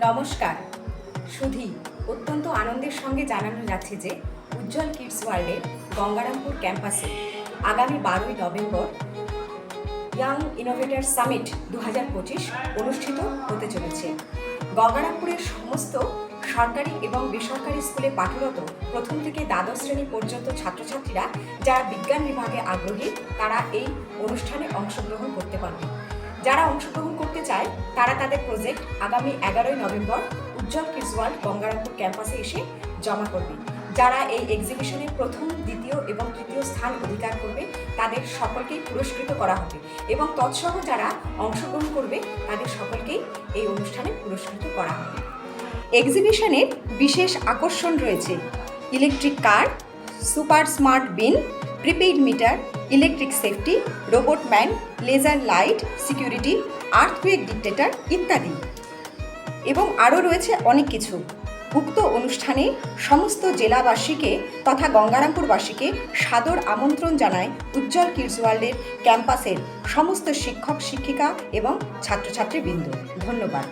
নমস্কার সুধী, অত্যন্ত আনন্দের সঙ্গে জানানো যাচ্ছে যে উজ্জ্বল কিডস ওয়ার্ল্ডের গঙ্গারামপুর ক্যাম্পাসে আগামী 12ই নভেম্বর ইয়াং ইনোভেটর সামিট 2025 অনুষ্ঠিত হতে চলেছে। গঙ্গারামপুরের সমস্ত সরকারি এবং বেসরকারি স্কুলে পাঠরত প্রথম থেকে দ্বাদশ শ্রেণী পর্যন্ত ছাত্রছাত্রীরা যারা বিজ্ঞান বিভাগে আগ্রহী তারা এই অনুষ্ঠানে অংশগ্রহণ করতে পারবে। যারা অংশগ্রহণ করতে চায় তারা তাদের প্রজেক্ট আগামী 11ই নভেম্বর উজ্জ্বল কিডস ওয়ার্ল্ড গঙ্গারামপুর ক্যাম্পাসে এসে জমা করবে। যারা এই এক্সিবিশনে প্রথম, দ্বিতীয় এবং তৃতীয় স্থান অধিকার করবে তাদের সকলকেই পুরস্কৃত করা হবে এবং তৎসহ যারা অংশগ্রহণ করবে তাদের সকলকেই এই অনুষ্ঠানে পুরস্কৃত করা হবে। এক্সিবিশনের বিশেষ আকর্ষণ রয়েছে electric car, super smart bin, prepaid meter, electric safety, robot man, laser light, security, earthquake detector ইত্যাদি এবং আরও রয়েছে অনেক কিছু। উক্ত অনুষ্ঠানে সমস্ত জেলাবাসীকে তথা গঙ্গারামপুরবাসীকে সাদর আমন্ত্রণ জানায় উজ্জ্বল কিডস ওয়ার্ল্ডের ক্যাম্পাসের সমস্ত শিক্ষক শিক্ষিকা এবং ছাত্রছাত্রীবৃন্দ। ধন্যবাদ।